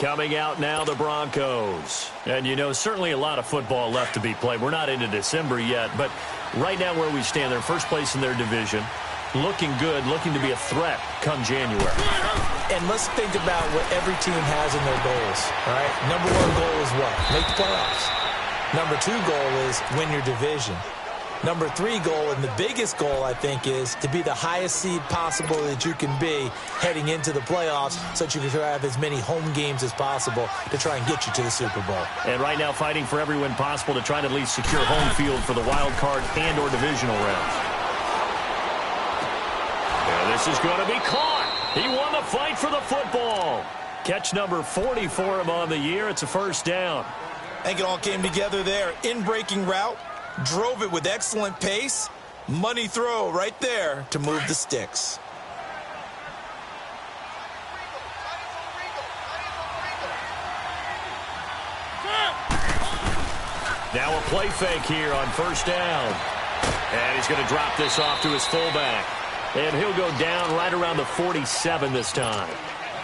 Coming out now, the Broncos. And, you know, certainly a lot of football left to be played. We're not into December yet, but right now where we stand, they're first place in their division. Looking good, looking to be a threat come January. And let's think about what every team has in their goals, all right? Number one goal is what? Make the playoffs. Number two goal is win your division. Number three goal, and the biggest goal, I think, is to be the highest seed possible that you can be heading into the playoffs so that you can have as many home games as possible to try and get you to the Super Bowl. And right now fighting for every win possible to try to at least secure home field for the wild card and or divisional rounds. And this is going to be caught. He won the fight for the football. Catch number 40 for him on the year. It's a first down. I think it all came together there. In-breaking route. Drove it with excellent pace. Money throw right there to move the sticks. Now a play fake here on first down. And he's going to drop this off to his fullback. And he'll go down right around the 47 this time.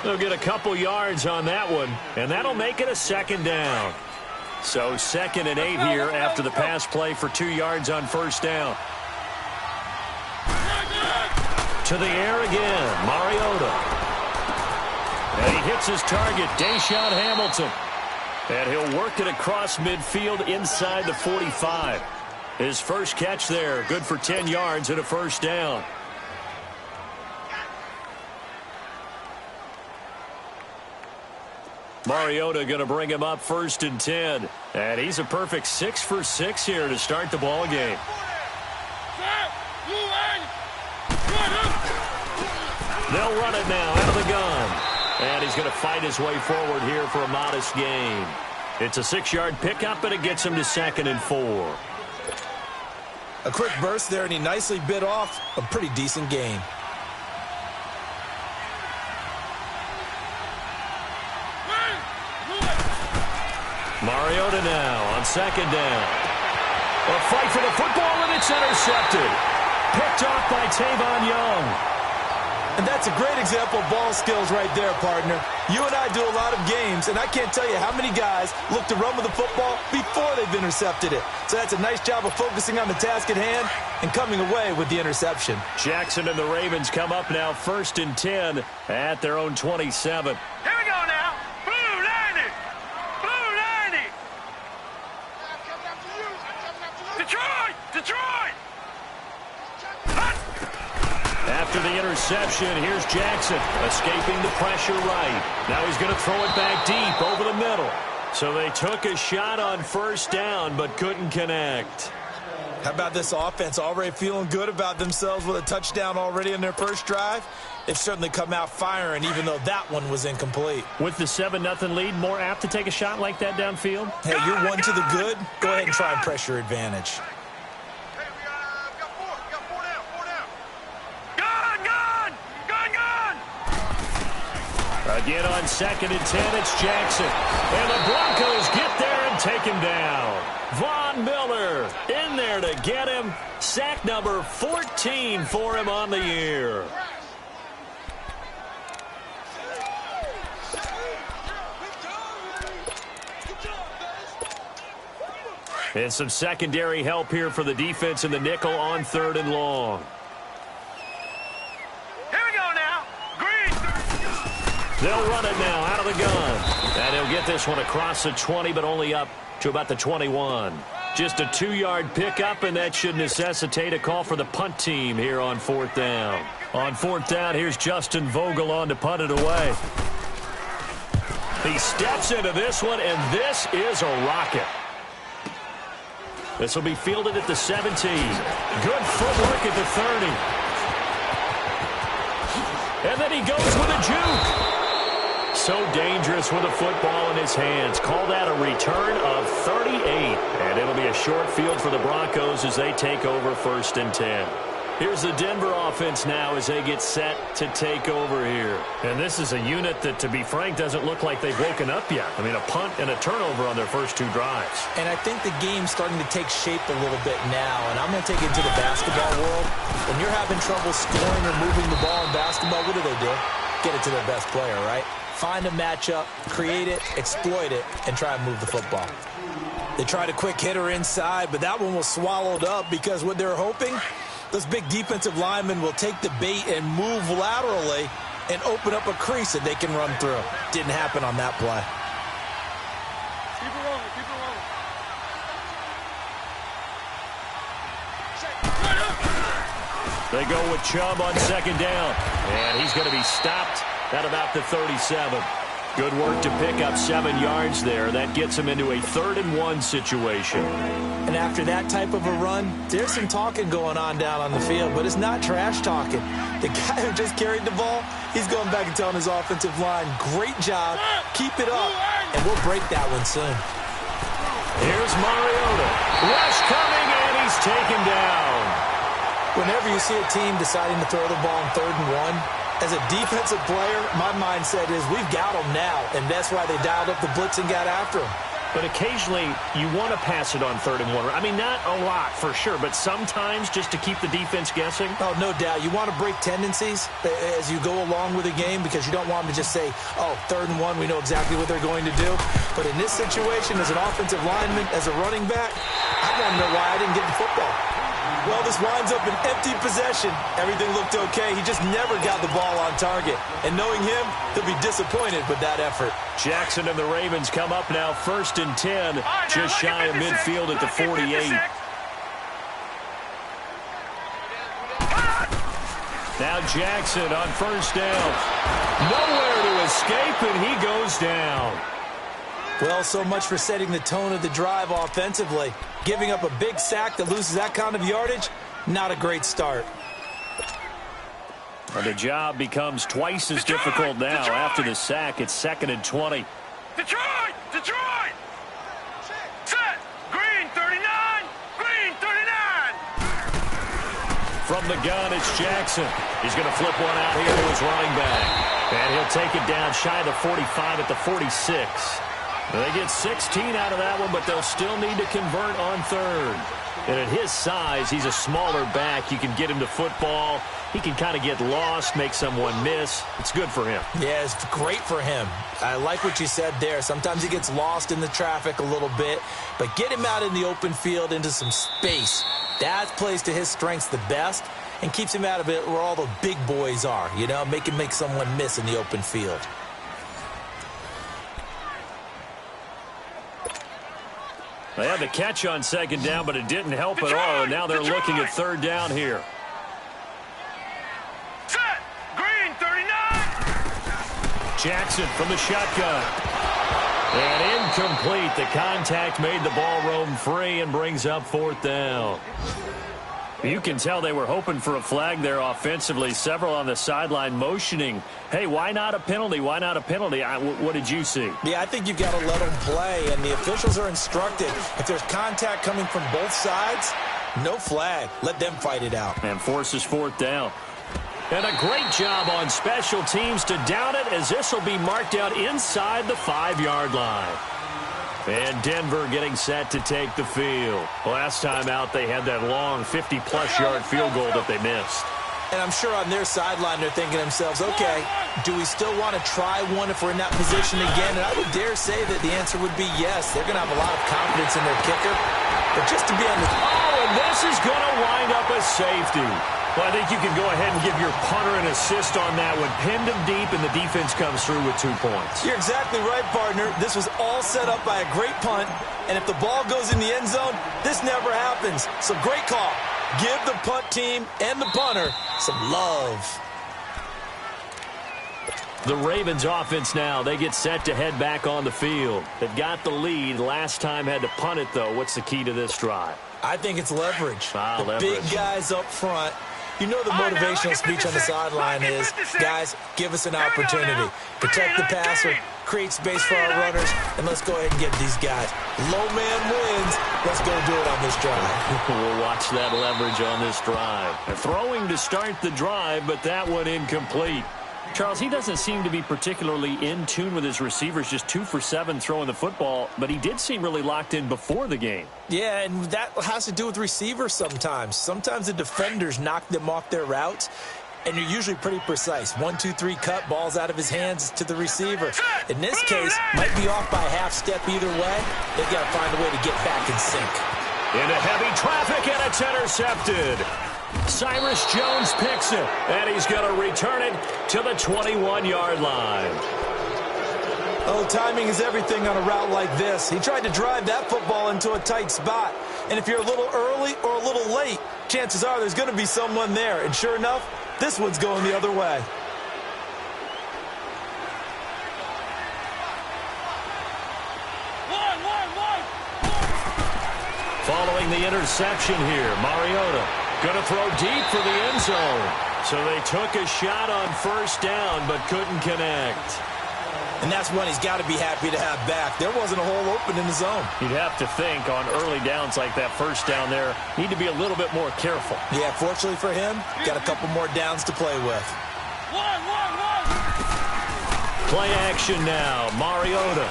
They'll get a couple yards on that one, and that'll make it a second down. So 2nd and 8 here after the pass play for 2 yards on first down. To the air again, Mariota. And he hits his target, Deshaun Hamilton. And he'll work it across midfield inside the 45. His first catch there, good for 10 yards and a first down. Mariota going to bring him up 1st and 10. And he's a perfect 6 for 6 here to start the ball game. They'll run it now out of the gun. And he's going to fight his way forward here for a modest gain. It's a 6-yard pickup, and it gets him to 2nd and 4. A quick burst there, and he nicely bit off a pretty decent gain. Mariota now on 2nd down. A fight for the football, and it's intercepted. Picked off by Tavon Young. And that's a great example of ball skills right there, partner. You and I do a lot of games, and I can't tell you how many guys look to run with the football before they've intercepted it. So that's a nice job of focusing on the task at hand and coming away with the interception. Jackson and the Ravens come up now 1st and 10 at their own 27. Here we go now. Blue 90. Blue 90. Detroit! Detroit! After the interception, here's Jackson escaping the pressure right. Now he's going to throw it back deep over the middle. So they took a shot on first down but couldn't connect. How about this offense already feeling good about themselves with a touchdown already in their first drive? They've certainly come out firing even though that one was incomplete. With the 7-0 lead, more apt to take a shot like that downfield? Hey, you're one to the good. Go ahead and try and pressure advantage. Again on 2nd and 10, it's Jackson. And the Broncos get there and take him down. Von Miller in there to get him. Sack number 14 for him on the year. And some secondary help here for the defense in the nickel on 3rd and long. They'll run it now out of the gun. And he'll get this one across the 20, but only up to about the 21. Just a 2-yard pickup, and that should necessitate a call for the punt team here on 4th down. On 4th down, here's Justin Vogel on to punt it away. He steps into this one, and this is a rocket. This will be fielded at the 17. Good footwork at the 30. And then he goes with a juke. So dangerous with a football in his hands. Call that a return of 38. And it'll be a short field for the Broncos as they take over 1st and 10. Here's the Denver offense now as they get set to take over here. And this is a unit that, to be frank, doesn't look like they've woken up yet. I mean, a punt and a turnover on their first 2 drives. And I think the game's starting to take shape a little bit now. And I'm going to take it to the basketball world. When you're having trouble scoring or moving the ball in basketball, what do? Get it to their best player, right? find a matchup, create it, exploit it, and try and move the football. They tried a quick hitter inside, but that one was swallowed up because what they're hoping, those big defensive linemen will take the bait and move laterally and open up a crease that they can run through. Didn't happen on that play. Keep it rolling, keep it rolling. They go with Chubb on second down. And he's going to be stopped at about the 37. Good work to pick up 7 yards there. That gets him into a 3rd-and-1 situation. And after that type of a run, there's some talking going on down on the field, but it's not trash talking. The guy who just carried the ball, he's going back and telling his offensive line, great job, keep it up, and we'll break that one soon. Here's Mariota. Rush coming, and he's taken down. Whenever you see a team deciding to throw the ball on 3rd and 1, as a defensive player, my mindset is we've got them now, and that's why they dialed up the blitz and got after them. But occasionally, you want to pass it on 3rd and 1. I mean, not a lot, for sure, but sometimes just to keep the defense guessing. Oh, no doubt. You want to break tendencies as you go along with a game because you don't want them to just say, oh, 3rd and 1, we know exactly what they're going to do. But in this situation, as an offensive lineman, as a running back, I want to know why I didn't get the football. Well, this winds up an empty possession. Everything looked okay. He just never got the ball on target. And knowing him, he'll be disappointed with that effort. Jackson and the Ravens come up now 1st and 10, just shy of midfield at the 48. Now Jackson on 1st down. Nowhere to escape, and he goes down. Well, so much for setting the tone of the drive offensively. Giving up a big sack that loses that kind of yardage, not a great start. And the job becomes twice as difficult now. After the sack. It's 2nd and 20. Detroit! Detroit! Set! Green 39! Green 39! From the gun, it's Jackson. He's going to flip one out here to his running back. And he'll take it down shy of the 45 at the 46. They get 16 out of that one, but they'll still need to convert on 3rd. And at his size, he's a smaller back. You can get him to football. He can kind of get lost, make someone miss. It's good for him. Yeah, it's great for him. I like what you said there. Sometimes he gets lost in the traffic a little bit, but get him out in the open field into some space. That plays to his strengths the best and keeps him out of it where all the big boys are, you know, make someone miss in the open field. They had the catch on 2nd down, but it didn't help at all, and now they're looking at 3rd down here. Set! Green 39! Jackson from the shotgun. And incomplete. The contact made the ball roam free and brings up 4th down. You can tell they were hoping for a flag there offensively. Several on the sideline motioning, hey, why not a penalty? Why not a penalty? What did you see? Yeah, I think you've got to let them play, and the officials are instructed. If there's contact coming from both sides, no flag. Let them fight it out. And forces 4th down. And a great job on special teams to down it, as this will be marked out inside the 5-yard line. And Denver getting set to take the field. Last time out, they had that long 50-plus yard field goal that they missed. And I'm sure on their sideline, they're thinking to themselves, okay, do we still want to try one if we're in that position again? And I would dare say that the answer would be yes. They're going to have a lot of confidence in their kicker. But just to be on the... Oh, and this is going to wind up a safety. Well, I think you can go ahead and give your punter an assist on that one. Pinned him deep, and the defense comes through with 2 points. You're exactly right, partner. This was all set up by a great punt. And if the ball goes in the end zone, this never happens. So great call. Give the punt team and the punter some love. The Ravens offense now, they get set to head back on the field. They've got the lead. Last time had to punt it, though. What's the key to this drive? I think it's leverage. Leverage. Big guys up front. You know the motivational speech on the sideline is, guys, give us an opportunity. Protect the passer, create space for our runners, and let's go ahead and get these guys. Low man wins. Let's go do it on this drive. We'll watch that leverage on this drive. They're throwing to start the drive, but that one incomplete. Charles, he doesn't seem to be particularly in tune with his receivers, just 2 for 7 throwing the football, but he did seem really locked in before the game. Yeah, and that has to do with receivers sometimes. Sometimes the defenders knock them off their routes, and you're usually pretty precise. 1, 2, 3 cut, balls out of his hands to the receiver. In this case, might be off by a half step either way. They've got to find a way to get back in sync. Into heavy traffic, and it's intercepted. Cyrus Jones picks it, and he's going to return it to the 21-yard line. Oh, timing is everything on a route like this. He tried to drive that football into a tight spot. And if you're a little early or a little late, chances are there's going to be someone there. And sure enough, this one's going the other way. Following the interception here, Mariota going to throw deep for the end zone. So they took a shot on first down but couldn't connect. And that's one he's got to be happy to have back. There wasn't a hole open in the zone. You'd have to think on early downs like that first down there, need to be a little bit more careful. Yeah, fortunately for him, got a couple more downs to play with. Play action now, Mariota.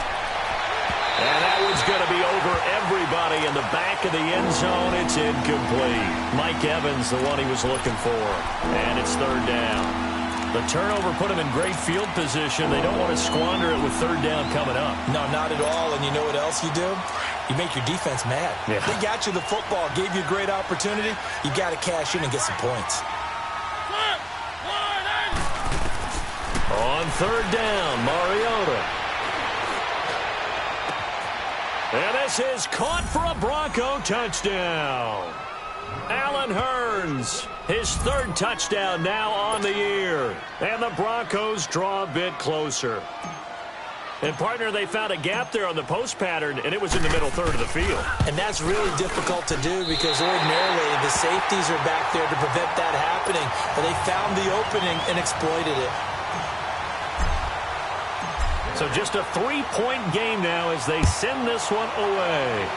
And that one's going to be over everybody in the back of the end zone. It's incomplete. Mike Evans, the one he was looking for. And it's third down. The turnover put him in great field position. They don't want to squander it with third down coming up. No, not at all. And you know what else you do? You make your defense mad. Yeah. They got you the football, gave you a great opportunity. You got to cash in and get some points. On third down, Mariota. And this is caught for a Bronco touchdown. Allen Hurns, his third touchdown now on the year. And the Broncos draw a bit closer. And, partner, they found a gap there on the post pattern, and it was in the middle third of the field. And that's really difficult to do because ordinarily the safeties are back there to prevent that happening. But they found the opening and exploited it. So just a 3-point game now as they send this one away.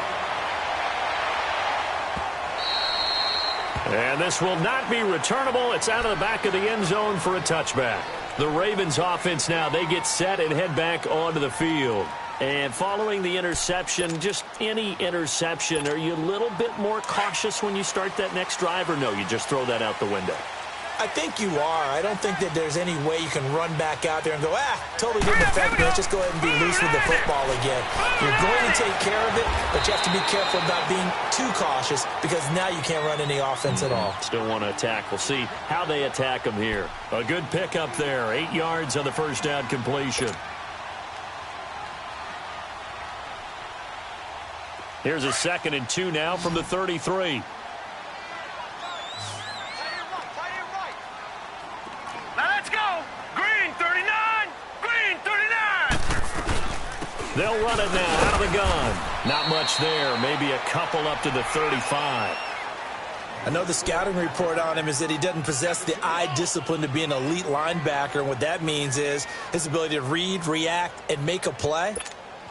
And this will not be returnable. It's out of the back of the end zone for a touchback. The Ravens offense now, they get set and head back onto the field. And following the interception, just any interception, are you a little bit more cautious when you start that next drive, or no, you just throw that out the window? I think you are. I don't think that there's any way you can run back out there and go, totally didn't affect me. Let's just go ahead and be loose with the football again. You're going to take care of it, but you have to be careful about being too cautious because now you can't run any offense at all. Still want to attack. We'll see how they attack them here. A good pickup there. 8 yards on the first down completion. Here's a 2nd and 2 now from the 33. They'll run it now out of the gun. Not much there. Maybe a couple up to the 35. I know the scouting report on him is that he doesn't possess the eye discipline to be an elite linebacker. And what that means is his ability to read, react, and make a play.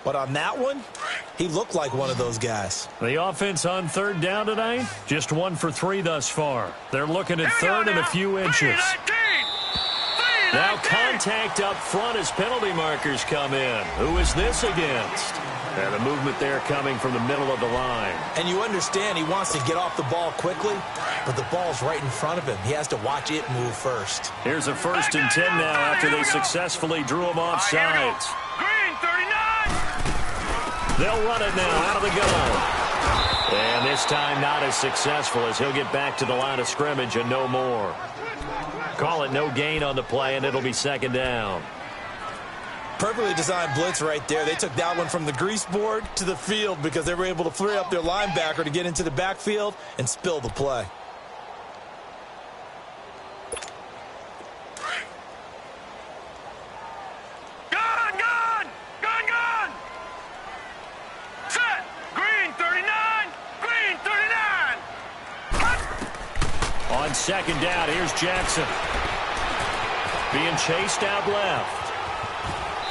But on that one, he looked like one of those guys. The offense on third down tonight, just 1 for 3 thus far. They're looking at third and a few inches. Now contact up front as penalty markers come in. Who is this against? And a movement there coming from the middle of the line. And you understand he wants to get off the ball quickly, but the ball's right in front of him. He has to watch it move first. Here's a 1st and 10 now after they successfully drew him off sides. Green 39. They'll run it now out of the gun. And this time not as successful as he'll get back to the line of scrimmage and no more. Call it no gain on the play, and it'll be 2nd down. Perfectly designed blitz right there. They took that one from the grease board to the field because they were able to free up their linebacker to get into the backfield and spill the play. Gun! Set! Green 39! Green 39! On 2nd down, here's Jackson. Being chased out left.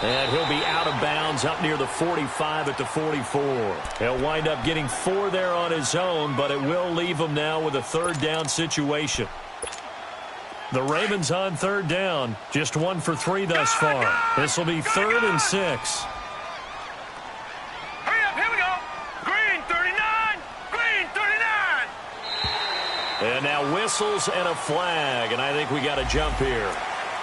And he'll be out of bounds up near the 45 at the 44. He'll wind up getting 4 there on his own, but it will leave him now with a 3rd down situation. The Ravens on 3rd down, just 1 for 3 thus far. This will be 3rd and 6. Hurry up, here we go! Green 39! Green 39! And now now whistles and a flag, and I think we got a jump here.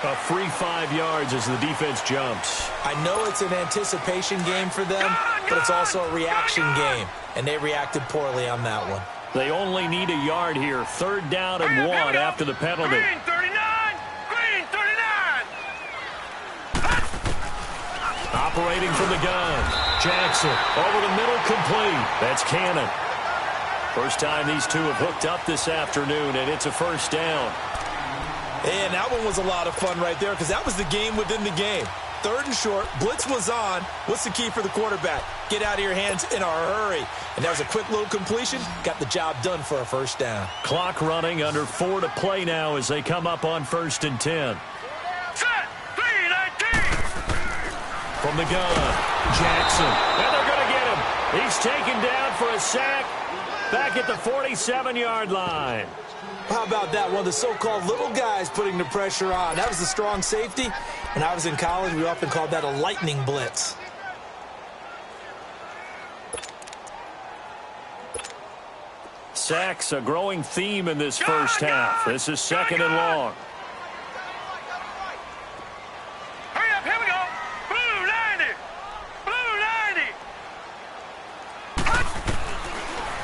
A free 5 yards as the defense jumps. I know it's an anticipation game for them, but it's also a reaction game, and they reacted poorly on that one. They only need a yard here. 3rd down and 1 after the penalty. Green 39! Green 39! Operating from the gun. Jackson over the middle, complete. That's Cannon. First time these two have hooked up this afternoon, and it's a 1st down. And that one was a lot of fun right there because that was the game within the game. 3rd and short, blitz was on. What's the key for the quarterback? Get out of your hands in a hurry. And that was a quick little completion. Got the job done for a 1st down. Clock running, under 4 to play now as they come up on 1st and 10. Set! 3-19! From the gun, Jackson. And they're going to get him. He's taken down for a sack back at the 47-yard line. How about that? One of the so-called little guys putting the pressure on. That was the strong safety. When I was in college, we often called that a lightning blitz. Sacks, a growing theme in this first half. This is 2nd and long. Hurry up, here we go! Blue 90! Blue 90!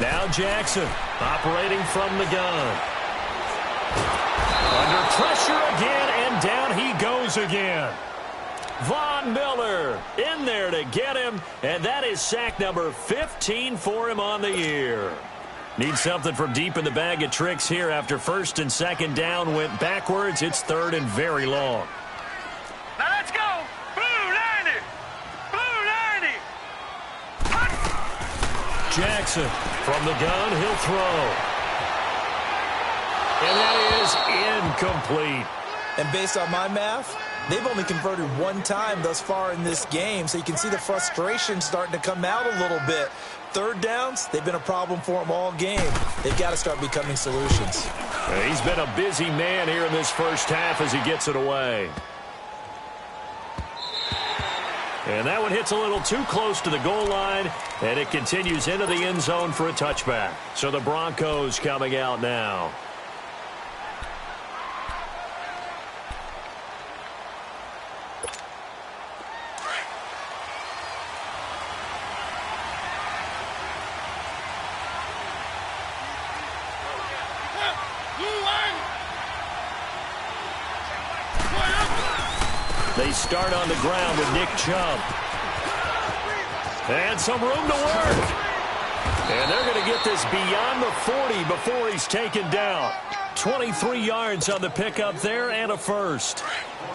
Now Jackson operating from the gun. Under pressure again, and down he goes again. Von Miller in there to get him, and that is sack number 15 for him on the year. Needs something from deep in the bag of tricks here after 1st and 2nd down went backwards. It's 3rd and very long. Now let's go! Blue 90! Blue 90! Jackson from the gun, he'll throw. And that is incomplete. And based on my math, they've only converted 1 time thus far in this game, so you can see the frustration starting to come out a little bit. 3rd downs, they've been a problem for them all game. They've got to start becoming solutions. He's been a busy man here in this first half as he gets it away. And that one hits a little too close to the goal line, and it continues into the end zone for a touchback. So the Broncos coming out now. They start on the ground with Nick Chubb. And some room to work. And they're going to get this beyond the 40 before he's taken down. 23 yards on the pickup there and a 1st.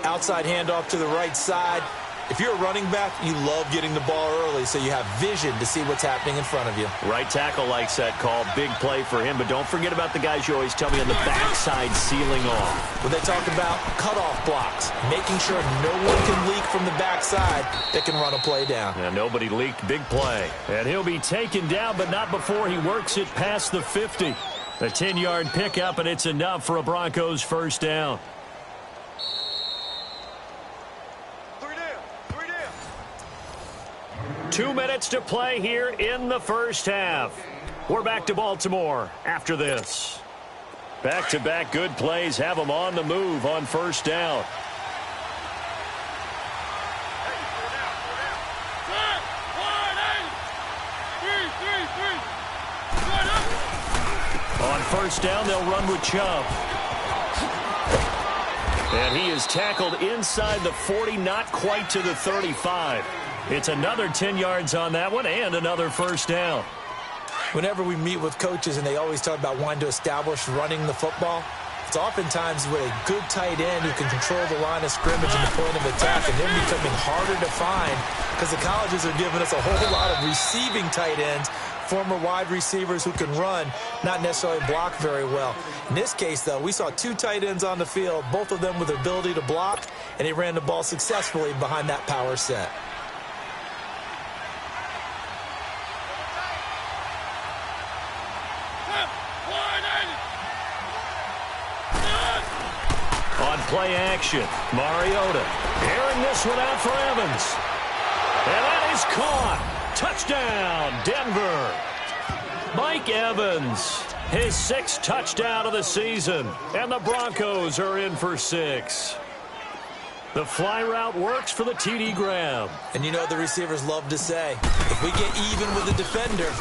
Outside handoff to the right side. If you're a running back, you love getting the ball early so you have vision to see what's happening in front of you. Right tackle likes that call. Big play for him. But don't forget about the guys you always tell me on the backside sealing off. When they talk about cutoff blocks, making sure no one can leak from the backside that can run a play down. Yeah, nobody leaked. Big play. And he'll be taken down, but not before he works it past the 50. A 10-yard pickup, and it's enough for a Broncos 1st down. 2 minutes to play here in the first half. We're back to Baltimore after this. Back-to-back good plays have them on the move on 1st down. On 1st down, they'll run with Chubb. And he is tackled inside the 40, not quite to the 35. It's another 10 yards on that one and another 1st down. Whenever we meet with coaches and they always talk about wanting to establish running the football, it's oftentimes with a good tight end who can control the line of scrimmage and the point of attack, and they're becoming harder to find because the colleges are giving us a whole lot of receiving tight ends, former wide receivers who can run, not necessarily block very well. In this case, though, we saw 2 tight ends on the field, both of them with the ability to block, and they ran the ball successfully behind that power set. On play action, Mariota airing this one out for Evans. And that is caught. Touchdown, Denver. Mike Evans His 6th touchdown of the season, and the Broncos are in for 6. The fly route works for the TD grab. And you know what the receivers love to say? If we get even with the defender,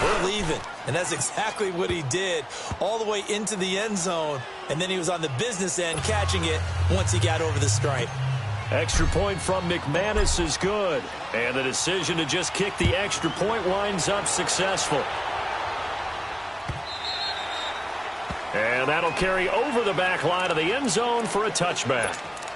we're leaving. And that's exactly what he did, all the way into the end zone. And then he was on the business end catching it once he got over the stripe. Extra point from McManus is good. And the decision to just kick the extra point winds up successful. And that'll carry over the back line of the end zone for a touchback.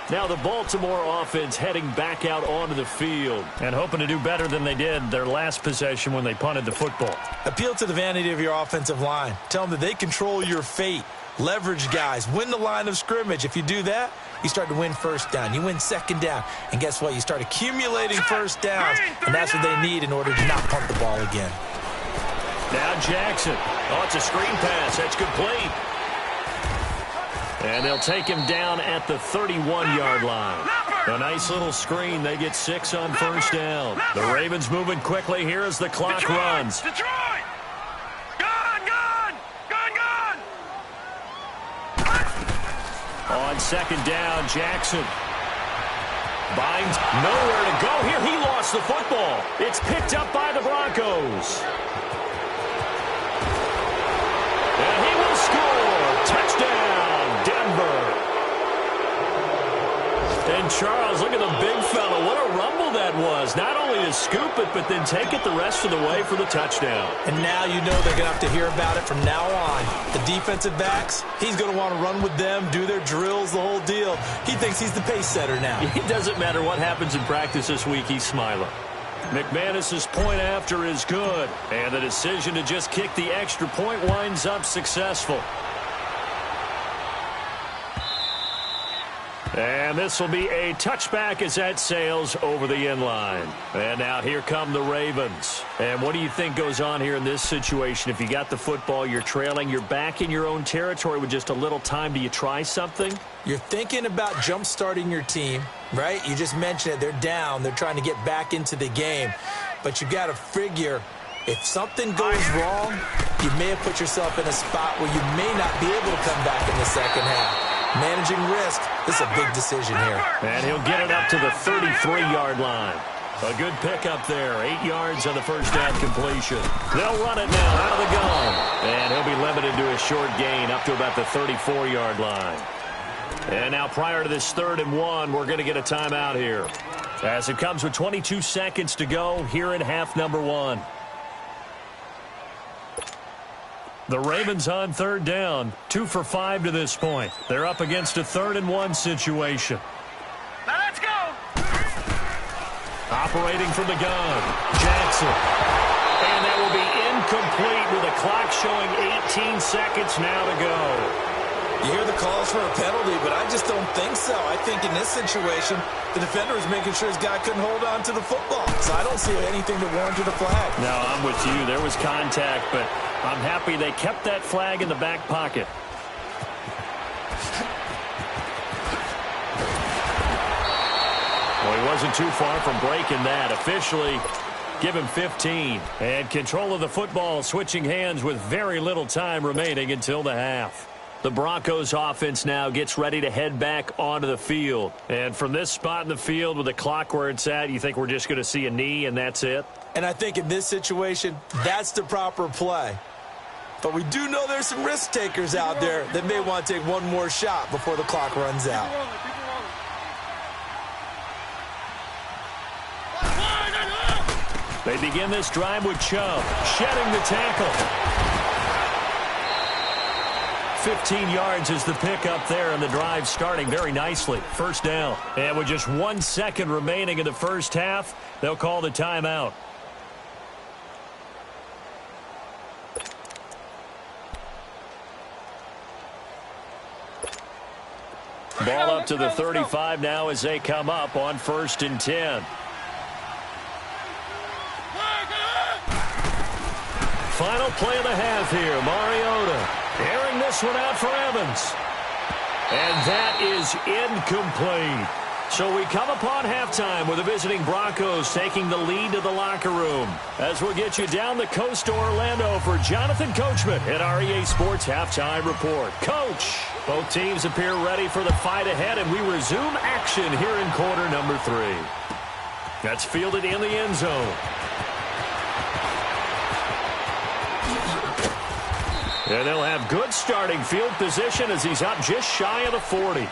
Now the Baltimore offense heading back out onto the field and hoping to do better than they did their last possession when they punted the football. Appeal to the vanity of your offensive line. Tell them that they control your fate. Leverage guys. Win the line of scrimmage. If you do that, you start to win first down. You win second down. And guess what? You start accumulating first downs. And that's what they need in order to not punt the ball again. Now Jackson. Oh, it's a screen pass. That's complete. And they'll take him down at the 31-yard line. A nice little screen. They get 6 on first down. The Ravens moving quickly here as the clock runs. Detroit! Gone! On second down, Jackson. Binds nowhere to go here. He lost the football. It's picked up by the Broncos. And he will score. Touchdown, Denver. And Charles, look at the big fella. What a rumble that was. Not only to scoop it, but then take it the rest of the way for the touchdown. And now you know they're going to have to hear about it from now on. The defensive backs, he's going to want to run with them, do their drills, the whole deal. He thinks he's the pace setter now. It doesn't matter what happens in practice this week, he's smiling. McManus's point after is good. And the decision to just kick the extra point winds up successful. And this will be a touchback as that sails over the end line. And now here come the Ravens. And what do you think goes on here in this situation? If you got the football, you're trailing, you're back in your own territory with just a little time. Do you try something? You're thinking about jump-starting your team, right? You just mentioned it. They're down. They're trying to get back into the game. But you got to figure, if something goes wrong, you may have put yourself in a spot where you may not be able to come back in the second half. Managing risk, this is a big decision here. And he'll get it up to the 33-yard line. A good pickup there. 8 yards on the first down completion. They'll run it now out of the gun. And he'll be limited to a short gain up to about the 34-yard line. And now prior to this 3rd and 1, we're going to get a timeout here. As it comes with 22 seconds to go here in half number 1. The Ravens on 3rd down, 2 for 5 to this point. They're up against a 3rd and 1 situation. Now let's go! Operating from the gun, Jackson. And that will be incomplete with the clock showing 18 seconds now to go. You hear the calls for a penalty, but I just don't think so. I think in this situation, the defender was making sure his guy couldn't hold on to the football. So I don't see anything that warranted a flag. No, I'm with you. There was contact, but I'm happy they kept that flag in the back pocket. Well, he wasn't too far from breaking that. Officially, give him 15. And control of the football switching hands with very little time remaining until the half. The Broncos offense now gets ready to head back onto the field. And from this spot in the field with the clock where it's at, you think we're just going to see a knee and that's it? And I think in this situation, that's the proper play. But we do know there's some risk takers out there that may want to take one more shot before the clock runs out. They begin this drive with Chubb, shedding the tackle. 15 yards is the pickup there, and the drive starting very nicely. First down. And with just 1 second remaining in the first half, they'll call the timeout. Ball up to the 35 now as they come up on 1st and 10. Final play of the half here. Mariota airing this one out for Evans. And that is incomplete. So we come upon halftime with the visiting Broncos taking the lead to the locker room. As we'll get you down the coast to Orlando for Jonathan Coachman at our EA Sports Halftime Report. Coach, both teams appear ready for the fight ahead, and we resume action here in quarter number 3. That's fielded in the end zone. And they'll have good starting field position as he's up just shy of the 40.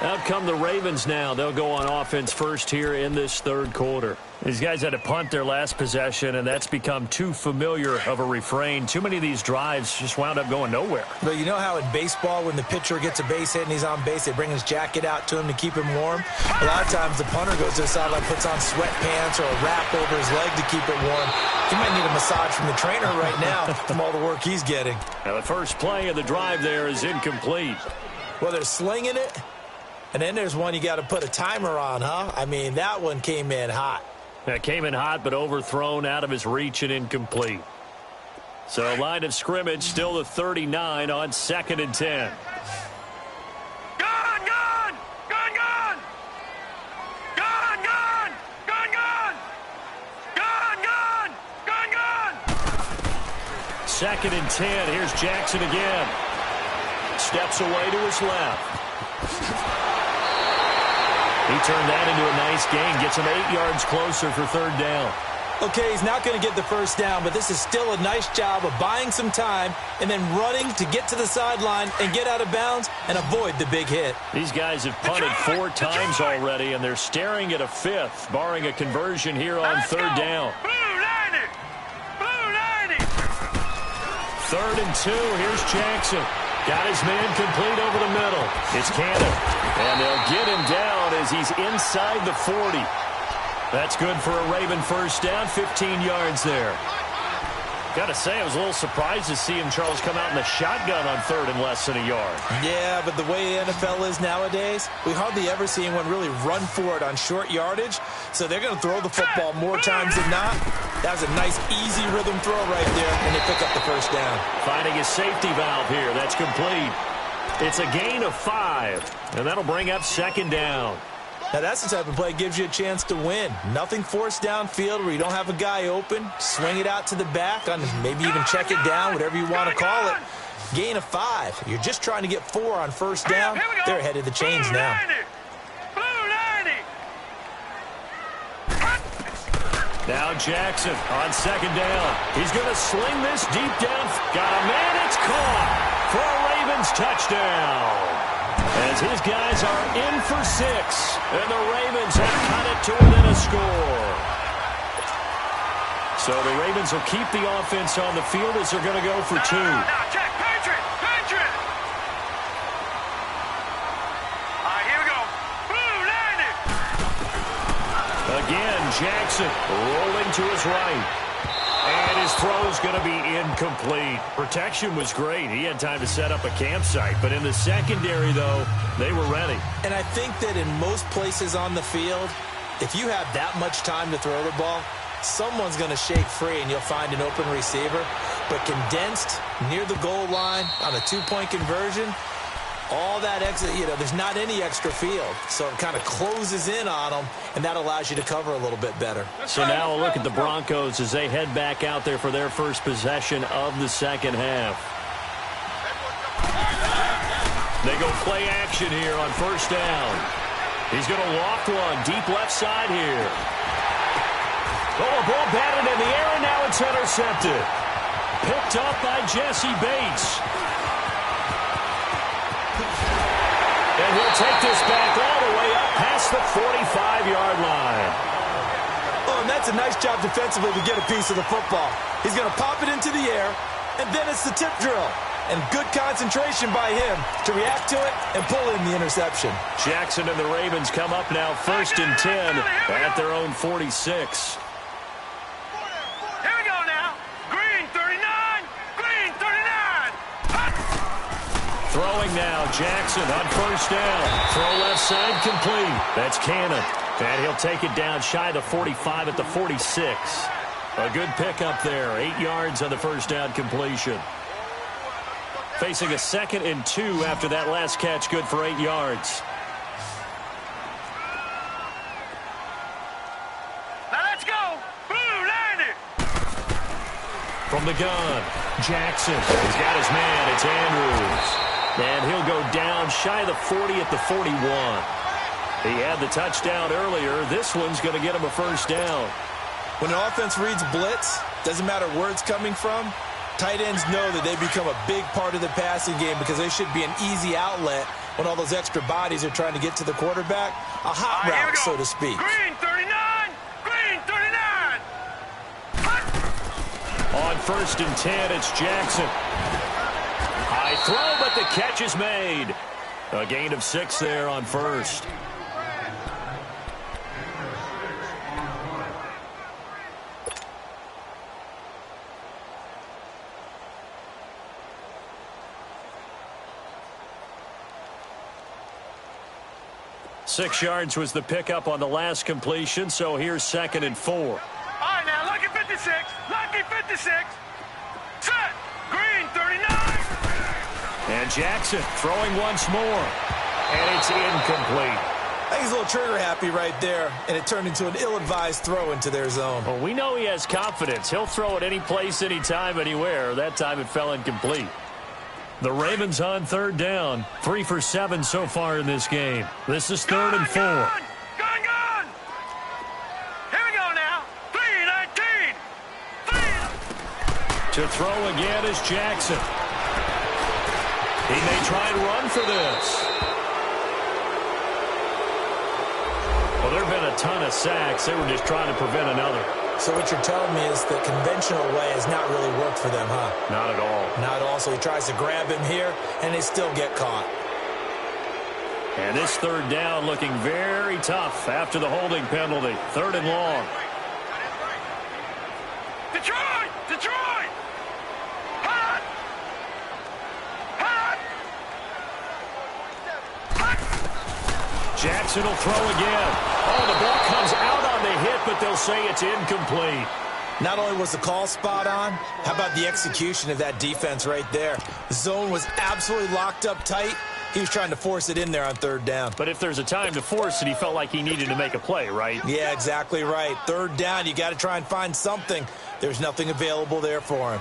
Out come the Ravens now. They'll go on offense first here in this third quarter. These guys had to punt their last possession, and that's become too familiar of a refrain. Too many of these drives just wound up going nowhere. But you know how in baseball, when the pitcher gets a base hit and he's on base, they bring his jacket out to him to keep him warm? A lot of times the punter goes to the sideline, puts on sweatpants or a wrap over his leg to keep it warm. He might need a massage from the trainer right now from all the work he's getting. Now the first play of the drive there is incomplete. Well, they're slinging it. And then there's one you got to put a timer on, huh? I mean, that one came in hot. That came in hot, but overthrown out of his reach and incomplete. So line of scrimmage, still the 39 on 2nd and 10. Gun, gun! Gun, gun! Gun, gun! Gun, gun! Gun, gun! Gun, gun! 2nd and 10. Here's Jackson again. Steps away to his left. He turned that into a nice gain. Gets him 8 yards closer for 3rd down. Okay, he's not going to get the first down, but this is still a nice job of buying some time and then running to get to the sideline and get out of bounds and avoid the big hit. These guys have punted 4 times already, and they're staring at a 5th, barring a conversion here on 3rd down. Blue 90! Blue 90! 3rd and 2. Here's Jackson. Got his man complete over the middle. It's Cannon. And they'll get him down as he's inside the 40. That's good for a Raven first down, 15 yards there. Got to say, I was a little surprised to see him, Charles, come out in the shotgun on 3rd and less than a yard. Yeah, but the way the NFL is nowadays, we hardly ever see anyone really run for it on short yardage. So they're going to throw the football more times than not. That was a nice, easy rhythm throw right there, and they pick up the first down. Finding a safety valve here. That's complete. It's a gain of 5, and that'll bring up 2nd down. Now, that's the type of play that gives you a chance to win. Nothing forced downfield where you don't have a guy open. Swing it out to the back, on maybe even check it down, whatever you want to call it. Gain of 5. You're just trying to get 4 on first down. They're ahead of the chains now. Blue 90! Now Jackson on 2nd down. He's going to sling this deep down. Got a man. It's caught for a Ravens touchdown. As his guys are in for 6, and the Ravens have cut it to within a score. So the Ravens will keep the offense on the field as they're going to go for 2. Now check, Patriot! Patriot! All right, here we go. Blue 90! Again, Jackson rolling to his right. And his throw's going to be incomplete. Protection was great. He had time to set up a campsite. But in the secondary, though, they were ready. And I think that in most places on the field, if you have that much time to throw the ball, someone's going to shake free and you'll find an open receiver. But condensed near the goal line on a 2-point conversion, all that extra, there's not any extra field. So it kind of closes in on them, and that allows you to cover a little bit better. So now a look at the Broncos as they head back out there for their first possession of the second half. They go play action here on first down. He's going to loft one deep left side here. Oh, a ball batted in the air, and now it's intercepted. Picked up by Jesse Bates. And he'll take this back all the way up past the 45-yard line. Oh, and that's a nice job defensively to get a piece of the football. He's going to pop it into the air, and then it's the tip drill. And good concentration by him to react to it and pull in the interception. Jackson and the Ravens come up now 1st and 10 at their own 46. Here we go now. Green 39. Green 39. Throwing now, Jackson on first down. Throw left side complete. That's Cannon. And he'll take it down shy of the 45 at the 46. A good pickup there. 8 yards on the first down completion. Facing a 2nd and 2 after that last catch, good for 8 yards. From the gun, Jackson. He's got his man. It's Andrews. And he'll go down shy of the 40 at the 41. He had the touchdown earlier. This one's going to get him a first down. When an offense reads blitz, doesn't matter where it's coming from, tight ends know that they become a big part of the passing game because they should be an easy outlet when all those extra bodies are trying to get to the quarterback. A hot route, so to speak. Green 39! Green 39! On 1st and 10, it's Jackson. High throw, but the catch is made. A gain of 6 there on 1st. Six yards was the pickup on the last completion, so here's 2nd and 4. All right, now, lucky 56. Lucky 56. Set. Green 39. And Jackson throwing once more. And it's incomplete. I think he's a little trigger happy right there, and it turned into an ill-advised throw into their zone. Well, we know he has confidence. He'll throw it any place, anytime, anywhere. That time it fell incomplete. The Ravens on 3rd down. 3 for 7 so far in this game. This is 3rd and 4. Gun! Here we go now. 3-19. To throw again is Jackson. He may try and run for this. Well, there have been a ton of sacks. They were just trying to prevent another. So what you're telling me is the conventional way has not really worked for them, huh? Not at all. Not at all. So he tries to grab him here, and they still get caught. And this 3rd down looking very tough after the holding penalty. 3rd and long. Detroit! Detroit! Hot! Hot! Hot! Jackson will throw again. Oh, the ball comes out on the hit, but they'll say it's incomplete. Not only was the call spot on, how about the execution of that defense right there? The zone was absolutely locked up tight. He was trying to force it in there on 3rd down. But if there's a time to force it, he felt like he needed to make a play, right? Yeah, exactly right. 3rd down, you got to try and find something. There's nothing available there for him.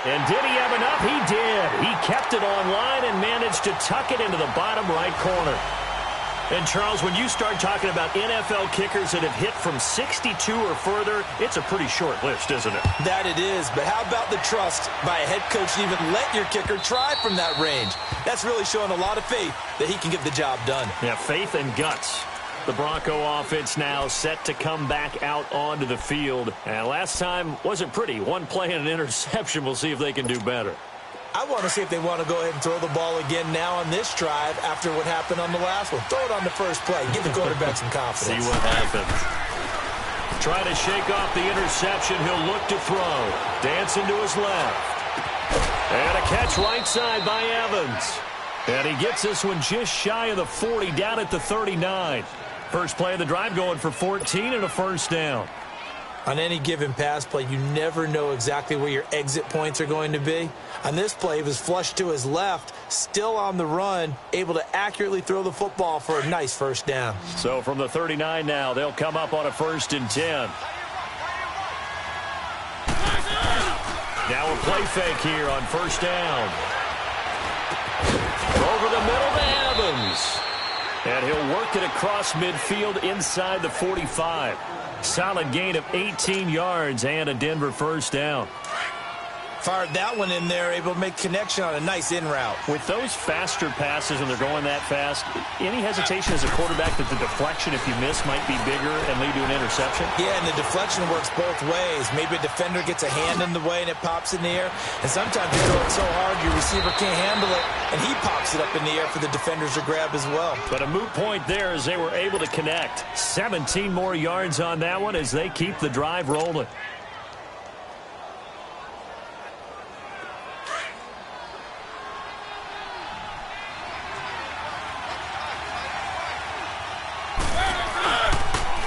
And did he have enough? He did. He kept it online and managed to tuck it into the bottom right corner. And, Charles, when you start talking about NFL kickers that have hit from 62 or further, it's a pretty short list, isn't it? That it is. But how about the trust by a head coach to even let your kicker try from that range? That's really showing a lot of faith that he can get the job done. Yeah, faith and guts. The Bronco offense now set to come back out onto the field. And last time wasn't pretty. One play and an interception. We'll see if they can do better. I want to see if they want to go ahead and throw the ball again now on this drive after what happened on the last one. Throw it on the first play. Give the quarterback some confidence. See what happens. Trying to shake off the interception. He'll look to throw. Dancing to his left. And a catch right side by Evans. And he gets this one just shy of the 40, down at the 39. First play of the drive going for 14 and a first down. On any given pass play, you never know exactly where your exit points are going to be. On this play, he was flushed to his left, still on the run, able to accurately throw the football for a nice first down. So from the 39 now, they'll come up on a 1st and 10. Now a play fake here on 1st down. Over the middle to Evans. And he'll work it across midfield inside the 45. Solid gain of 18 yards and a Denver first down. Fired that one in there, able to make connection on a nice in route. With those faster passes when they're going that fast, any hesitation as a quarterback that the deflection, if you miss, might be bigger and lead to an interception? Yeah, and the deflection works both ways. Maybe a defender gets a hand in the way and it pops in the air. And sometimes you throw it so hard your receiver can't handle it, and he pops it up in the air for the defenders to grab as well. But a moot point there as they were able to connect. 17 more yards on that one as they keep the drive rolling.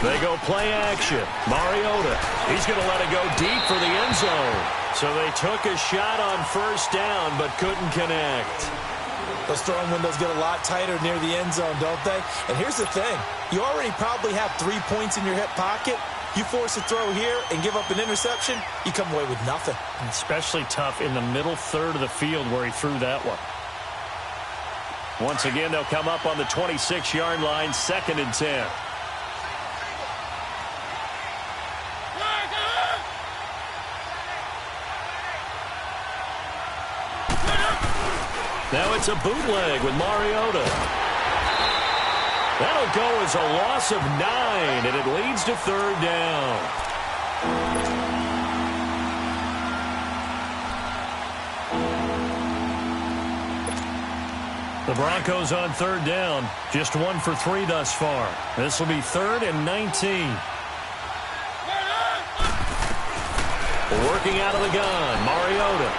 They go play action. Mariota, he's going to let it go deep for the end zone. So they took a shot on first down but couldn't connect. Those throwing windows get a lot tighter near the end zone, don't they? And here's the thing. You already probably have 3 points in your hip pocket. You force a throw here and give up an interception, you come away with nothing. Especially tough in the middle third of the field where he threw that one. Once again, they'll come up on the 26-yard line, 2nd and 10. Now it's a bootleg with Mariota. That'll go as a loss of 9, and it leads to 3rd down. The Broncos on 3rd down. Just 1 for 3 thus far. This will be 3rd and 19. Working out of the gun, Mariota.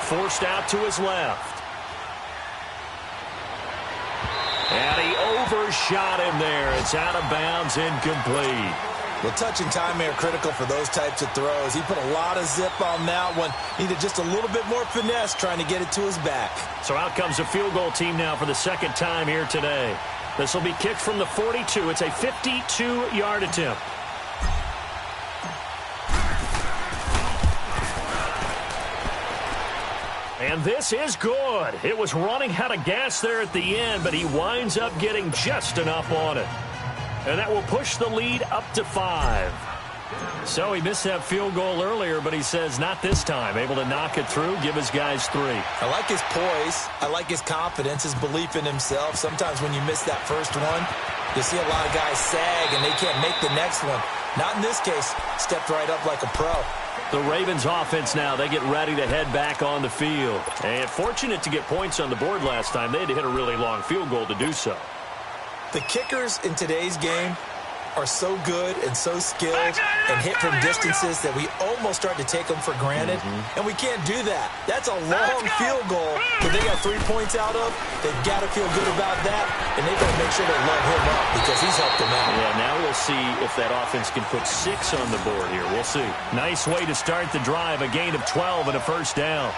Forced out to his left. And he overshot him there. It's out of bounds, incomplete. Well, touch and time are critical for those types of throws. He put a lot of zip on that one. Needed just a little bit more finesse trying to get it to his back. So out comes a field goal team now for the 2nd time here today. This will be kicked from the 42. It's a 52-yard attempt. And this is good. It was running out of gas there at the end, but he winds up getting just enough on it. And that will push the lead up to 5. So he missed that field goal earlier, but he says not this time. Able to knock it through, give his guys 3. I like his poise. I like his confidence, his belief in himself. Sometimes when you miss that first one, you see a lot of guys sag and they can't make the next one. Not in this case. Stepped right up like a pro. The Ravens offense now, they get ready to head back on the field. And fortunate to get points on the board last time. They had to hit a really long field goal to do so. The kickers in today's game are so good and so skilled and hit from distances that we almost start to take them for granted. And we can't do that. That's a long field goal that they got 3 points out of. They've got to feel good about that, and they've got to make sure they love him up because he's helped them out. Yeah, now we'll see if that offense can put 6 on the board here. We'll see. Nice way to start the drive, a gain of 12 and a 1st down.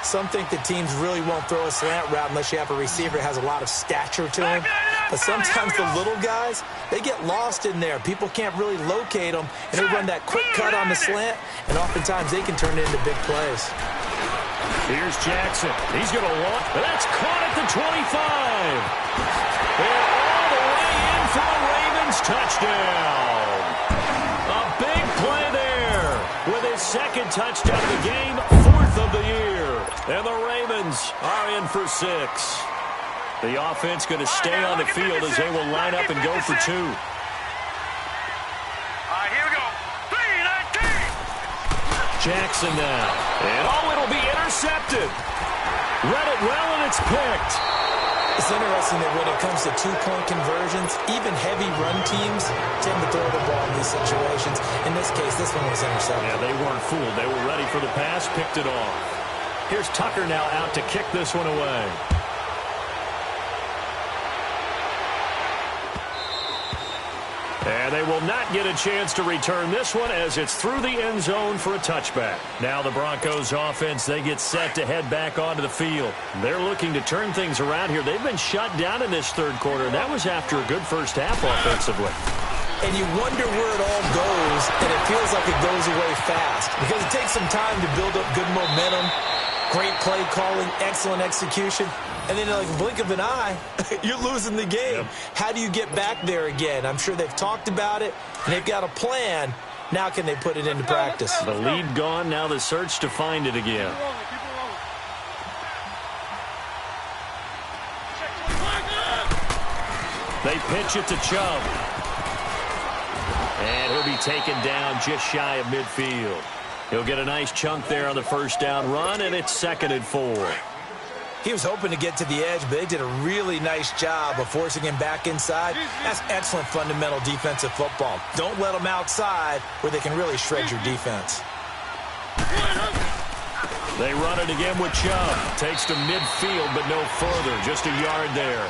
Some think that teams really won't throw a slant route unless you have a receiver that has a lot of stature to him. But sometimes the little guys, they get lost in there. People can't really locate them, and they run that quick cut on the slant, and oftentimes they can turn it into big plays. Here's Jackson. He's going to walk. That's caught at the 25. And all the way in for a Ravens touchdown. A big play there with his 2nd touchdown of the game, 4th of the year. And the Ravens are in for 6. The offense going to stay on the field as they will line up and go for 2. All right, here we go. 3-19. Jackson now. And it'll be intercepted. Read it well, and it's picked. It's interesting that when it comes to 2-point conversions, even heavy run teams tend to throw the ball in these situations. In this case, this one was intercepted. Yeah, they weren't fooled. They were ready for the pass, picked it off. Here's Tucker now out to kick this one away. And they will not get a chance to return this one as it's through the end zone for a touchback. Now the Broncos offense, they get set to head back onto the field. They're looking to turn things around here. They've been shut down in this 3rd quarter, and that was after a good first half offensively. And you wonder where it all goes, and it feels like it goes away fast because it takes some time to build up good momentum, great play calling, excellent execution. And then like a blink of an eye, you're losing the game. Yep. How do you get back there again? I'm sure they've talked about it, and they've got a plan. Now can they put it into practice? The lead gone, now the search to find it again. They pitch it to Chubb. And he'll be taken down just shy of midfield. He'll get a nice chunk there on the 1st down run, and it's 2nd and 4. He was hoping to get to the edge, but they did a really nice job of forcing him back inside. That's excellent fundamental defensive football. Don't let them outside where they can really shred your defense. They run it again with Chubb. Takes to midfield, but no further. Just a yard there.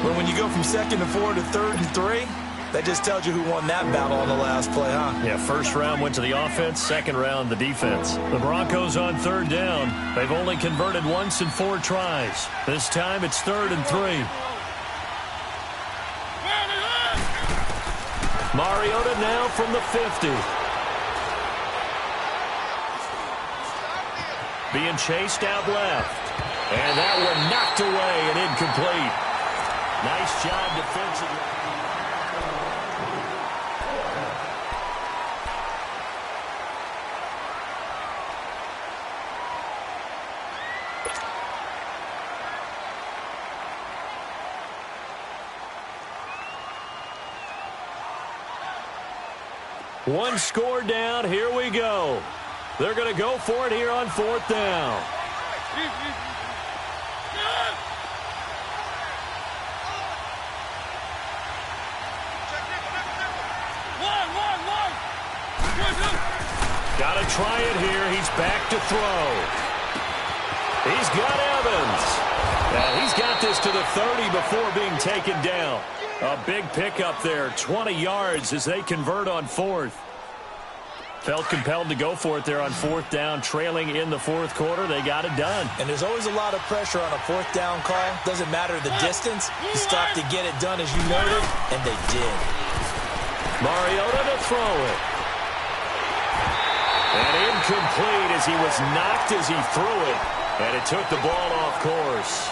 Well, when you go from 2nd and 4 to 3rd and 3, That just tells you who won that battle on the last play, huh? Yeah, first round went to the offense, second round the defense. The Broncos on third down. They've only converted once in 4 tries. This time it's 3rd and 3. Mariota now from the 50. Being chased out left. And that one knocked away and incomplete. Nice job defensively. One score down. Here we go. They're going to go for it here on 4th down. Got to try it here. He's back to throw. He's got Evans. And he's got this to the 30 before being taken down. A big pickup there, 20 yards as they convert on 4th. Felt compelled to go for it there on 4th down, trailing in the 4th quarter. They got it done. And there's always a lot of pressure on a 4th down call. Doesn't matter the distance. You stop to get it done as you noted, and they did. Mariota to throw it. And incomplete as he was knocked as he threw it. And it took the ball off course.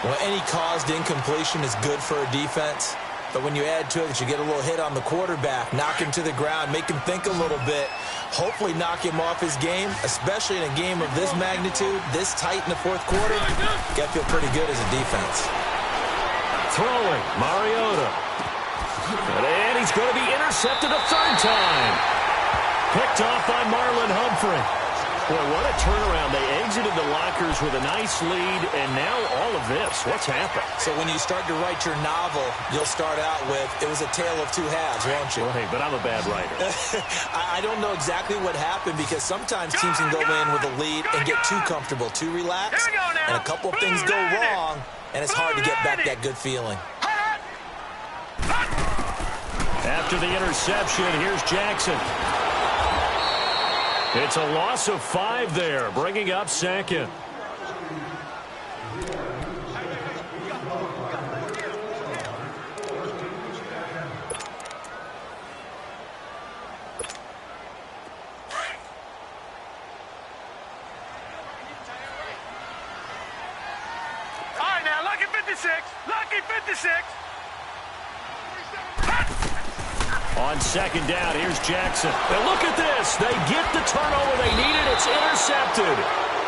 Well, any caused incompletion is good for a defense. But when you add to it that you get a little hit on the quarterback, knock him to the ground, make him think a little bit, hopefully knock him off his game, especially in a game of this magnitude, this tight in the 4th quarter, you got to feel pretty good as a defense. Throwing, Mariota. And he's going to be intercepted a 3rd time. Picked off by Marlon Humphrey. Boy, what a turnaround. They exited the lockers with a nice lead, and now all of this. What's happened? So when you start to write your novel, you'll start out with, it was a tale of 2 halves, won't you? Well, hey, but I'm a bad writer. I don't know exactly what happened because sometimes teams can go in with a lead and get too comfortable, too relaxed, and a couple of things go wrong, and it's hard to get back that good feeling. After the interception, here's Jackson. It's a loss of 5 there, bringing up 2nd. All right, now, lucky 56. Lucky 56. On 2nd down, here's Jackson. And look at this. They get the turnover they needed. It's intercepted.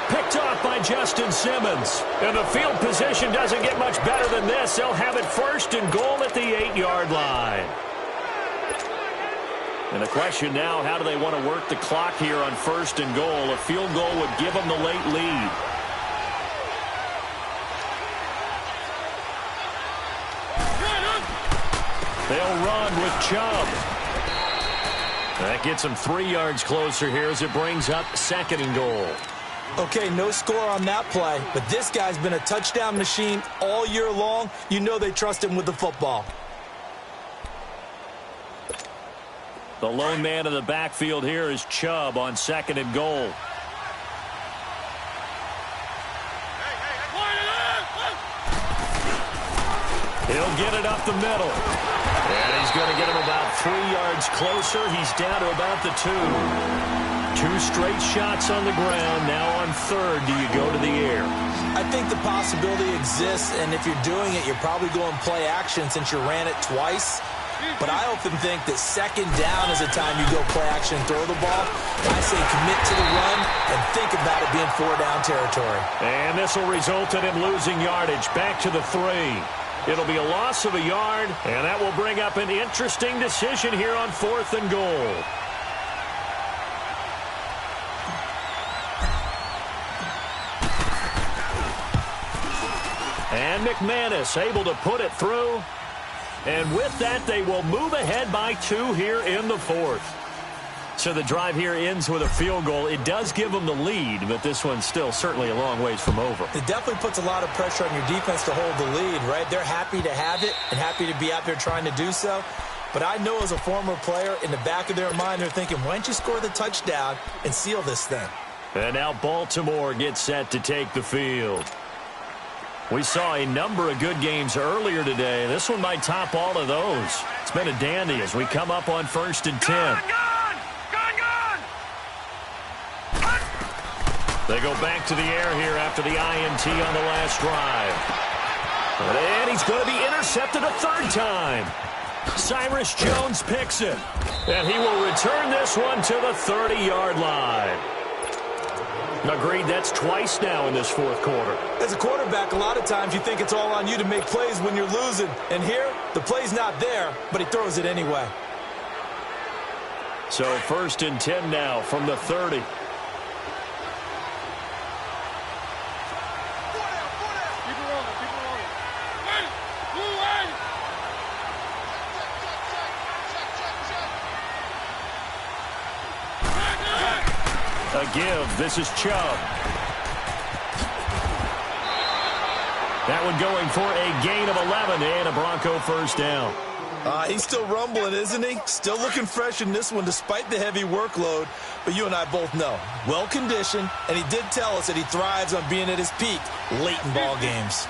Picked off by Justin Simmons. And the field position doesn't get much better than this. They'll have it 1st and goal at the 8-yard line. And the question now, how do they want to work the clock here on 1st and goal? A field goal would give them the late lead. They'll run with Chubb. That gets them 3 yards closer here as it brings up 2nd and goal. Okay, no score on that play, but this guy's been a touchdown machine all year long. You know they trust him with the football. The lone man in the backfield here is Chubb on 2nd and goal. He'll get it up the middle. And he's going to get him about 3 yards closer. He's down to about the 2. 2 straight shots on the ground. Now on 3rd, do you go to the air? I think the possibility exists, and if you're doing it, you're probably going play action since you ran it twice. But I often think that 2nd down is the time you go play action, throw the ball. I say commit to the run and think about it being 4-down territory. And this will result in him losing yardage. Back to the 3. It'll be a loss of a yard, and that will bring up an interesting decision here on 4th and goal. And McManus able to put it through. And with that, they will move ahead by 2 here in the 4th. So the drive here ends with a field goal. It does give them the lead, but this one's still certainly a long ways from over. It definitely puts a lot of pressure on your defense to hold the lead, right? They're happy to have it and happy to be out there trying to do so. But I know as a former player, in the back of their mind, they're thinking, why don't you score the touchdown and seal this thing? And now Baltimore gets set to take the field. We saw a number of good games earlier today. This one might top all of those. It's been a dandy as we come up on 1st and 10. Gone! They go back to the air here after the INT on the last drive. And he's going to be intercepted a third time. Cyrus Jones picks it. And he will return this one to the 30-yard line. Agreed, that's twice now in this fourth quarter. As a quarterback, a lot of times you think it's all on you to make plays when you're losing. And here, the play's not there, but he throws it anyway. So 1st and 10 now from the 30. A give. This is Chubb. That one going for a gain of 11 and a Bronco first down. He's still rumbling, isn't he? Still looking fresh in this one despite the heavy workload. But you and I both know, well-conditioned, and he did tell us that he thrives on being at his peak late in ball games.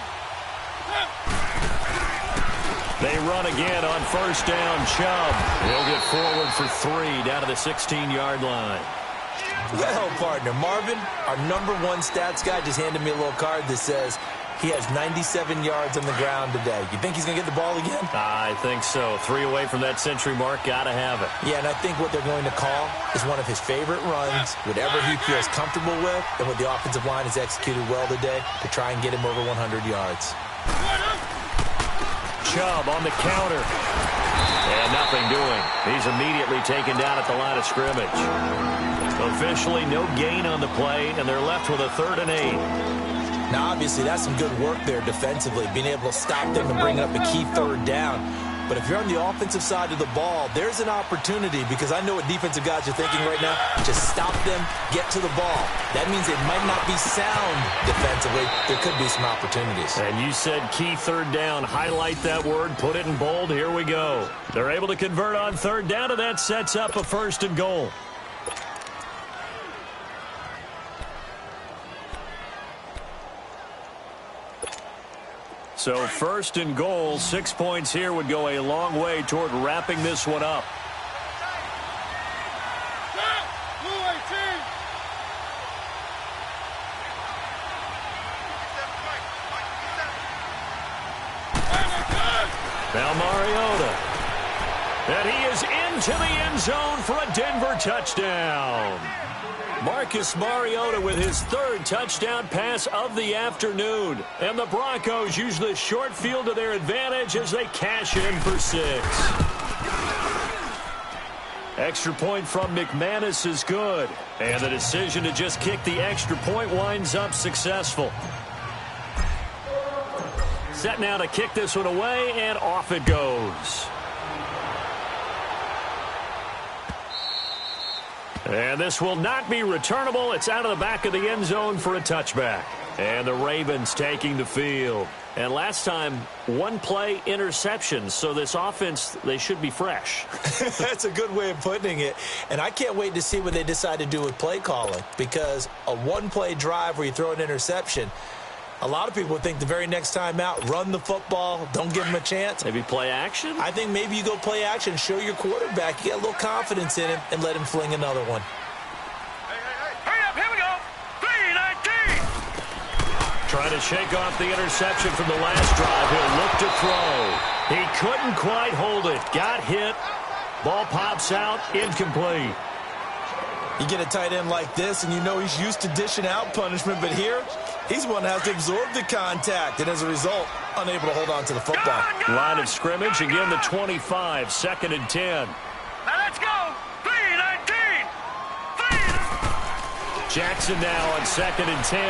They run again on first down. Chubb. He'll get forward for 3 down to the 16-yard line. Well, partner, Marvin, our #1 stats guy just handed me a little card that says he has 97 yards on the ground today. You think he's going to get the ball again? I think so. 3 away from that century mark. Got to have it. Yeah, and I think what they're going to call is one of his favorite runs, whatever he feels comfortable with, and what the offensive line has executed well today to try and get him over 100 yards. Chubb on the counter. And nothing doing. He's immediately taken down at the line of scrimmage. Officially no gain on the play, and they're left with a 3rd and 8. Now, obviously, that's some good work there defensively, being able to stop them and bring up a key 3rd down. But if you're on the offensive side of the ball, there's an opportunity, because I know what defensive guys are thinking right now. Just stop them, get to the ball. That means it might not be sound defensively. There could be some opportunities. And you said key 3rd down. Highlight that word. Put it in bold. Here we go. They're able to convert on 3rd down, and that sets up a 1st and goal. So 1st and goal, 6 points here would go a long way toward wrapping this one up. Now Mariota. And he is into the end zone for a Denver touchdown. Marcus Mariota with his 3rd touchdown pass of the afternoon. And the Broncos use the short field to their advantage as they cash in for 6. Extra point from McManus is good. And the decision to just kick the extra point winds up successful. Set now to kick this one away, and off it goes. And this will not be returnable. It's out of the back of the end zone for a touchback. And the Ravens taking the field. And last time, 1 play interception. So this offense, they should be fresh. That's a good way of putting it. And I can't wait to see what they decide to do with play calling. Because a 1-play drive where you throw an interception, a lot of people would think the very next time out, run the football, don't give him a chance. Maybe play action? I think maybe you go play action, show your quarterback, you get a little confidence in him, and let him fling another one. Hurry up, here we go. 3-19. Trying to shake off the interception from the last drive. He'll look to throw. He couldn't quite hold it. Got hit. Ball pops out. Incomplete. You get a tight end like this, and you know he's used to dishing out punishment, but here, he's one that has to absorb the contact, and as a result, unable to hold on to the football. Line of scrimmage, again the 25, 2nd and 10. Now let's go. 3-19. Jackson now on 2nd and 10.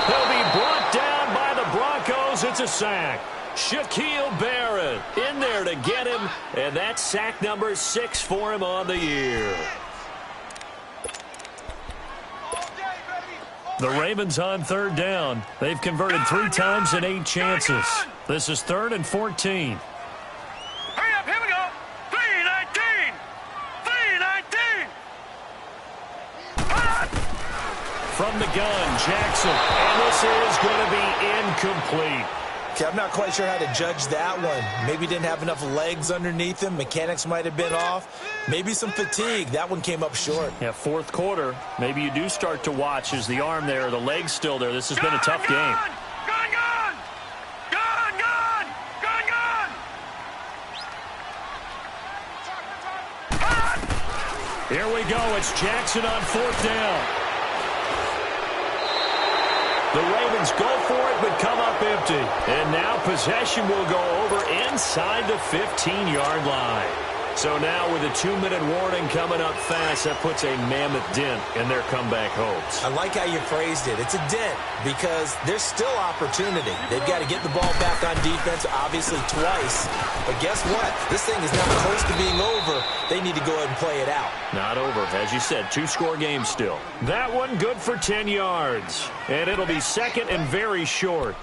He'll be brought down by the Broncos. It's a sack. Shaquille Barrett in there to get him, and that's sack number 6 for him on the year. The Ravens on 3rd down. They've converted 3 times in 8 chances. This is 3rd and 14. from the gun, Jackson. And this is going to be incomplete. Okay, I'm not quite sure how to judge that one. Maybe didn't have enough legs underneath him. Mechanics might have been off. Maybe some fatigue. That one came up short. Yeah, fourth quarter. Maybe you do start to watch as the arm there, the leg's still there. This has been a tough game. Gun, gun! Gun, gun! Gun, gun! Here we go. It's Jackson on fourth down. The Ravens go for it, but come up empty. And now possession will go over inside the 15-yard line. So now with a 2-minute warning coming up fast, that puts a mammoth dent in their comeback hopes. I like how you phrased it. It's a dent because there's still opportunity. They've got to get the ball back on defense, obviously twice. But guess what? This thing is not close to being over. They need to go ahead and play it out. Not over. As you said, 2-score game still. That one good for 10 yards. And it'll be second and very short.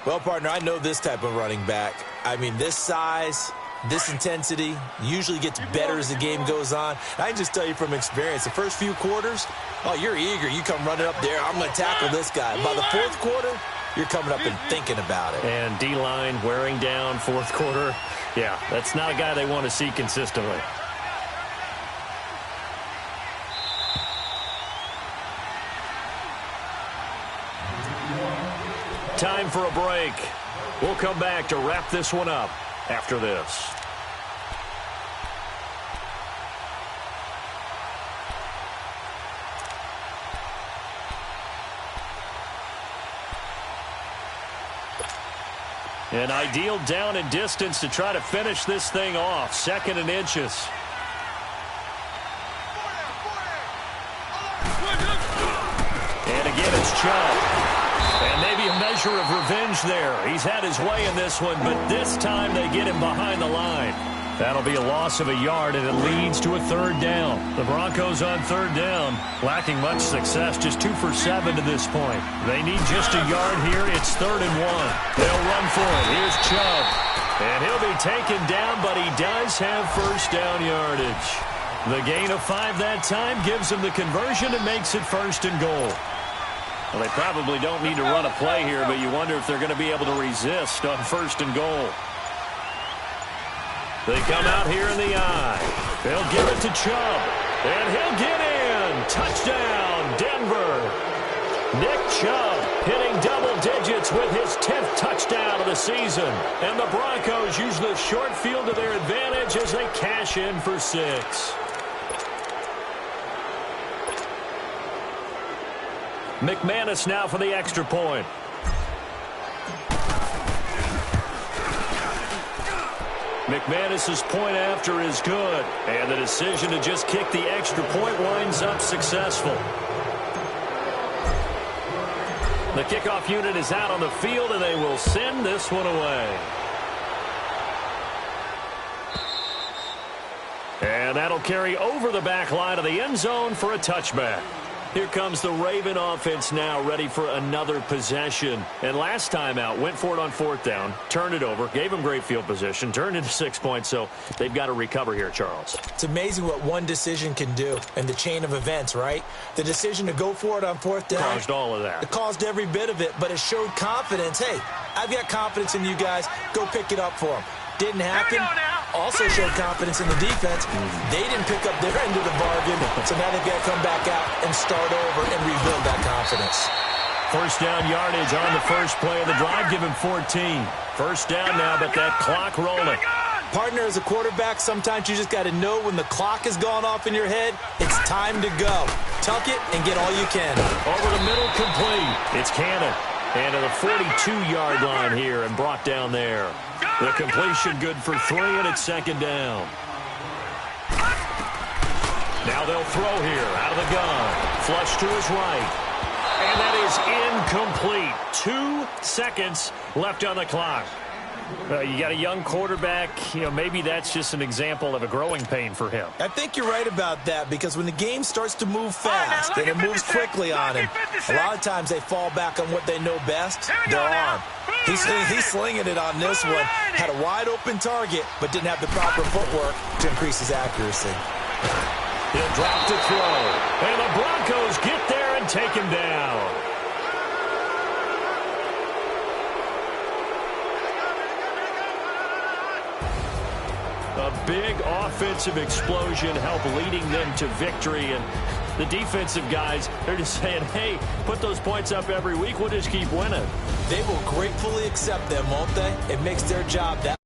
Well, partner, I know this type of running back. I mean, this size, this intensity usually gets better as the game goes on. I can just tell you from experience, the first few quarters, oh, you're eager. You come running up there, I'm going to tackle this guy. By the fourth quarter, you're coming up and thinking about it. And D-line wearing down fourth quarter. Yeah, that's not a guy they want to see consistently. Time for a break. We'll come back to wrap this one up after this. An ideal down and distance to try to finish this thing off. Second and inches. And again, it's Chubb. And maybe a measure of revenge there. He's had his way in this one, but this time they get him behind the line. That'll be a loss of a yard, and it leads to a third down. The Broncos on third down, lacking much success, just 2 for 7 to this point. They need just a yard here. It's 3rd and 1. They'll run for it. Here's Chubb. And he'll be taken down, but he does have first down yardage. The gain of 5 that time gives him the conversion and makes it 1st and goal. Well, they probably don't need to run a play here, but you wonder if they're going to be able to resist on 1st and goal. They come out here in the eye. They'll give it to Chubb. And he'll get in. Touchdown, Denver. Nick Chubb hitting double digits with his 10th touchdown of the season. And the Broncos use the short field to their advantage as they cash in for 6. McManus now for the extra point. McManus's point after is good. And the decision to just kick the extra point winds up successful. The kickoff unit is out on the field, and they will send this one away. And that'll carry over the back line of the end zone for a touchback. Here comes the Raven offense now, ready for another possession. And last time out, went for it on 4th down, turned it over, gave them great field position, turned into 6 points, so they've got to recover here, Charles. It's amazing what one decision can do in the chain of events, right? The decision to go for it on 4th down. Caused all of that. It caused every bit of it, but it showed confidence. Hey, I've got confidence in you guys. Go pick it up for them. Didn't happen. Also showed confidence in the defense. They didn't pick up their end of the bargain, so now they've got to come back out and start over and rebuild that confidence. First down yardage on the first play of the drive. Give him 14. First down now, but that clock rolling. Partner, as a quarterback, sometimes you just got to know when the clock has gone off in your head, it's time to go. Tuck it and get all you can. Over the middle, complete. It's Cannon. And to the 42-yard line here and brought down there. The completion good for 3, and it's 2nd down. Now they'll throw here out of the gun. Flush to his right. And that is incomplete. 2 seconds left on the clock. You got a young quarterback. Maybe that's just an example of a growing pain for him. I think you're right about that because when the game starts to move fast and it moves quickly on him, a lot of times they fall back on what they know best, their arm. He's slinging it on this one. Had a wide open target, but didn't have the proper footwork to increase his accuracy. He'll drop to throw. And the Broncos get there and and take him down. A big offensive explosion helped leading them to victory. And the defensive guys, they're just saying, hey, put those points up every week. We'll just keep winning. They will gratefully accept them, won't they? It makes their job that